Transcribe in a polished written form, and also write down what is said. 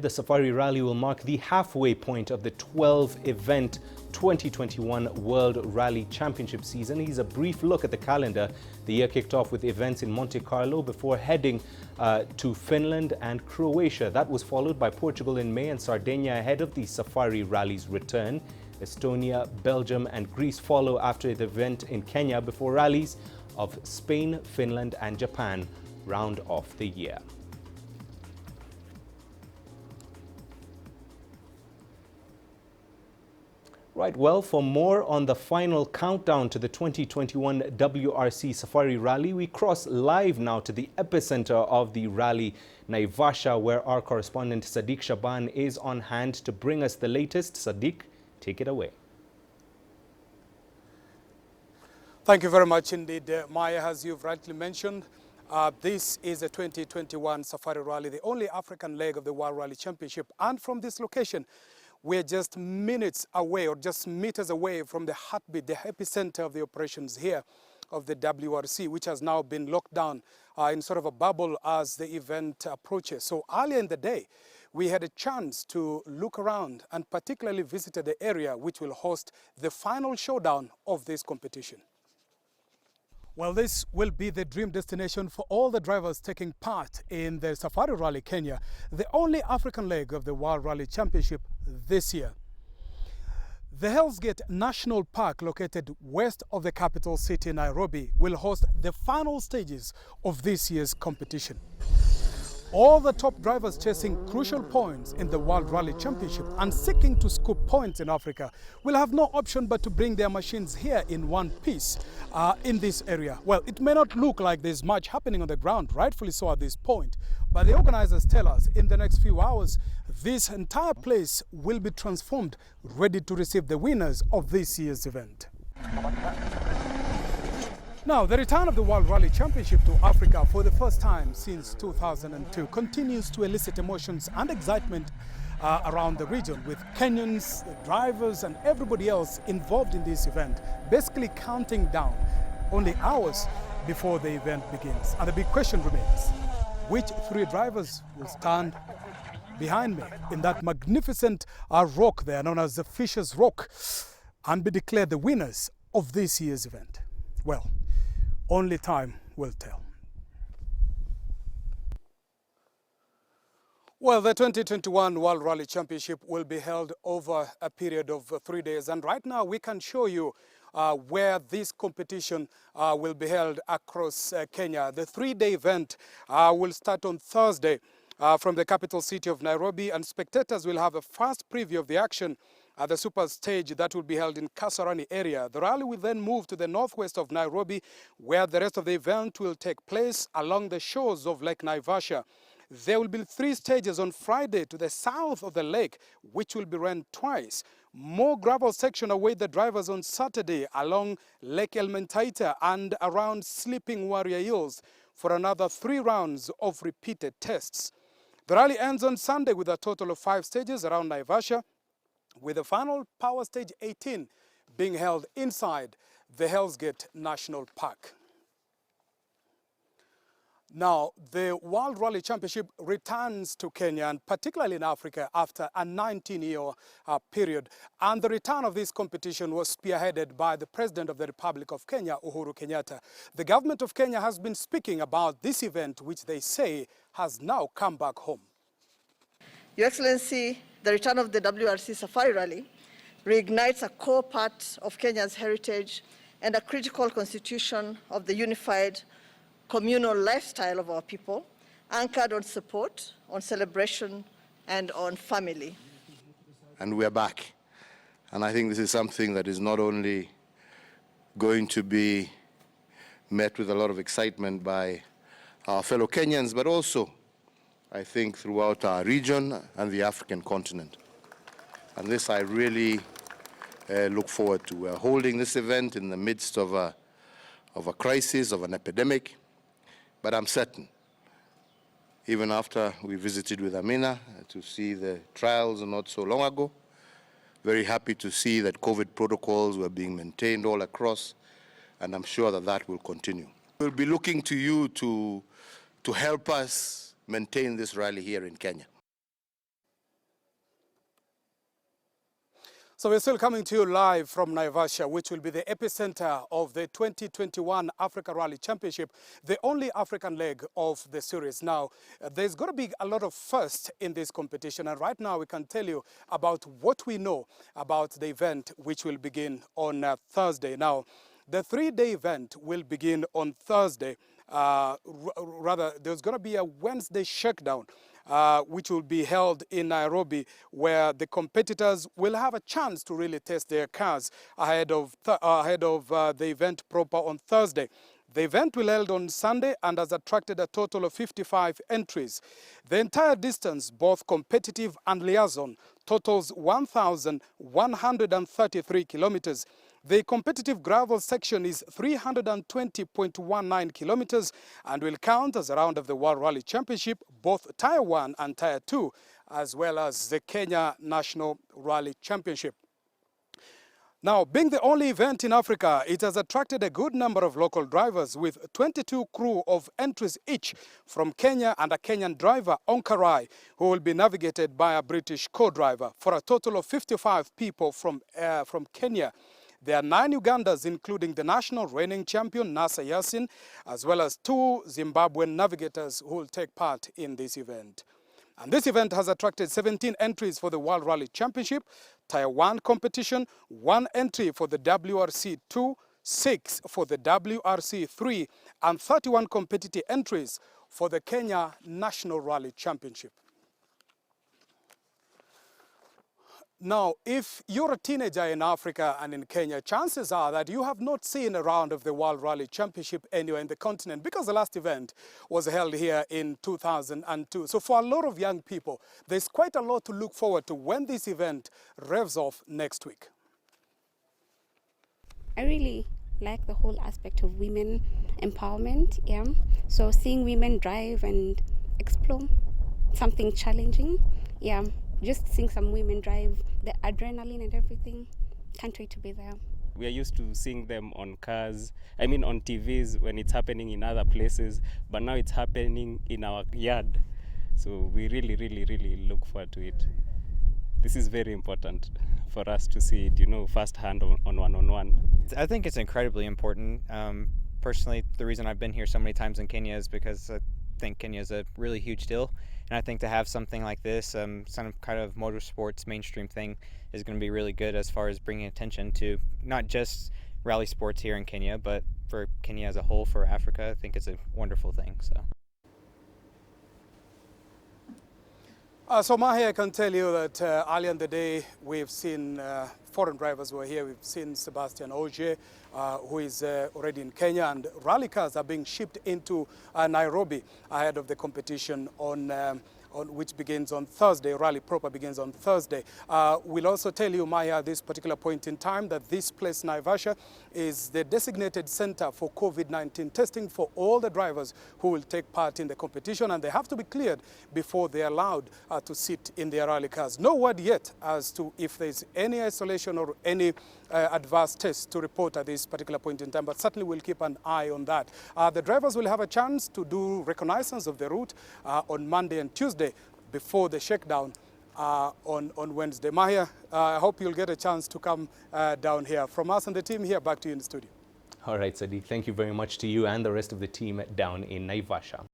the Safari Rally will mark the halfway point of the 12-event 2021 World Rally Championship season. Here's a brief look at the calendar. The year kicked off with events in Monte Carlo before heading to Finland and Croatia. That was followed by Portugal in May and Sardinia ahead of the Safari Rally's return. Estonia, Belgium and Greece follow after the event in Kenya before rallies of Spain, Finland and Japan round off the year. Right, well, for more on the final countdown to the 2021 WRC Safari Rally, we cross live now to the epicenter of the rally, Naivasha, where our correspondent Sadiq Shaban is on hand to bring us the latest. Sadiq, take it away. Thank you very much indeed, Maya. As you've rightly mentioned, this is a 2021 Safari Rally, the only African leg of the World Rally Championship. And from this location, we're just minutes away or just meters away from the heartbeat, the epicenter of the operations here of the WRC, which has now been locked down in sort of a bubble as the event approaches. So earlier in the day, we had a chance to look around and particularly visited the area which will host the final showdown of this competition. Well, this will be the dream destination for all the drivers taking part in the Safari Rally Kenya, the only African leg of the World Rally Championship this year. The Hell's Gate National Park, located west of the capital city, Nairobi, will host the final stages of this year's competition. All the top drivers chasing crucial points in the World Rally Championship and seeking to scoop points in Africa will have no option but to bring their machines here in one piece in this area. Well, it may not look like there's much happening on the ground, rightfully so at this point, but the organizers tell us in the next few hours, this entire place will be transformed, ready to receive the winners of this year's event. Now, the return of the World Rally Championship to Africa for the first time since 2002 continues to elicit emotions and excitement around the region, with Kenyans, the drivers and everybody else involved in this event basically counting down only hours before the event begins. And the big question remains, which three drivers will stand behind me in that magnificent rock there known as the Fisher's Rock and be declared the winners of this year's event? Well, only time will tell. Well, the 2021 World Rally Championship will be held over a period of 3 days. And right now we can show you where this competition will be held across Kenya. The 3-day event will start on Thursday from the capital city of Nairobi, and spectators will have a first preview of the action at the super stage that will be held in Kasarani area. The rally will then move to the northwest of Nairobi, where the rest of the event will take place along the shores of Lake Naivasha. There will be 3 stages on Friday to the south of the lake, which will be run twice. More gravel section await the drivers on Saturday along Lake Elementaita and around Sleeping Warrior Hills for another 3 rounds of repeated tests. The rally ends on Sunday with a total of 5 stages around Naivasha, with the final power stage 18 being held inside the Hell's Gate National Park. Now, the World Rally Championship returns to Kenya, and particularly in Africa, after a 19-year period. And the return of this competition was spearheaded by the President of the Republic of Kenya, Uhuru Kenyatta. The government of Kenya has been speaking about this event, which they say has now come back home. Your Excellency, the return of the WRC Safari Rally reignites a core part of Kenya's heritage and a critical constitution of the unified communal lifestyle of our people, anchored on support, on celebration, and on family. And we're back. And I think this is something that is not only going to be met with a lot of excitement by our fellow Kenyans, but also, I think, throughout our region and the African continent. And this I really look forward to. We're holding this event in the midst of a crisis, of an epidemic. But I'm certain, even after we visited with Amina to see the trials not so long ago, very happy to see that COVID protocols were being maintained all across, and I'm sure that that will continue. We'll be looking to you to help us maintain this rally here in Kenya. So we're still coming to you live from Naivasha, which will be the epicenter of the 2021 Africa Rally Championship, the only African leg of the series. Now, there's going to be a lot of firsts in this competition, and right now we can tell you about what we know about the event, which will begin on Thursday. Now, the three-day event will begin on Thursday. Rather, there's going to be a Wednesday shakedown, which will be held in Nairobi, where the competitors will have a chance to really test their cars ahead of the event proper on Thursday. The event will held on Sunday and has attracted a total of 55 entries. The entire distance, both competitive and liaison, totals 1,133 kilometers. The competitive gravel section is 320.19 kilometers and will count as a round of the World Rally Championship, both Tier 1 and Tier 2, as well as the Kenya National Rally Championship. Now, being the only event in Africa, it has attracted a good number of local drivers, with 22 crew of entries each from Kenya and a Kenyan driver, Onkarai, who will be navigated by a British co-driver, for a total of 55 people from Kenya. There are 9 Ugandans, including the national reigning champion, Nasa Yasin, as well as 2 Zimbabwean navigators who will take part in this event. And this event has attracted 17 entries for the World Rally Championship, Tier 1 competition, 1 entry for the WRC 2, 6 for the WRC 3, and 31 competitive entries for the Kenya National Rally Championship. Now, if you're a teenager in Africa and in Kenya, chances are that you have not seen a round of the World Rally Championship anywhere in the continent, because the last event was held here in 2002. So for a lot of young people, there's quite a lot to look forward to when this event revs off next week. I really like the whole aspect of women empowerment, yeah. So seeing women drive and explore something challenging, yeah. Just seeing some women drive, the adrenaline and everything, can't wait to be there. We are used to seeing them on cars, on TVs when it's happening in other places, but now it's happening in our yard. So we really, really, really look forward to it. This is very important for us to see it, firsthand on one-on-one. I think it's incredibly important. Personally, the reason I've been here so many times in Kenya is because I think Kenya is a really huge deal. And I think to have something like this, some kind of motorsports mainstream thing, is going to be really good as far as bringing attention to not just rally sports here in Kenya, but for Kenya as a whole, for Africa. I think it's a wonderful thing. So Mahi, I can tell you that earlier in the day, we've seen foreign drivers who are here. We've seen Sebastian Ogier, who is already in Kenya, and rally cars are being shipped into Nairobi ahead of the competition which begins on Thursday. Rally proper begins on Thursday. We'll also tell you, Maya, at this particular point in time, that this place, Naivasha, is the designated center for COVID-19 testing for all the drivers who will take part in the competition, and they have to be cleared before they're allowed to sit in their rally cars. No word yet as to if there's any isolation or any adverse tests to report at this particular point in time, but certainly we'll keep an eye on that. The drivers will have a chance to do reconnaissance of the route on Monday and Tuesday before the shakedown on Wednesday. Mahia, I hope you'll get a chance to come down here. From us and the team here, back to you in the studio. All right, Sadiq, thank you very much to you and the rest of the team down in Naivasha.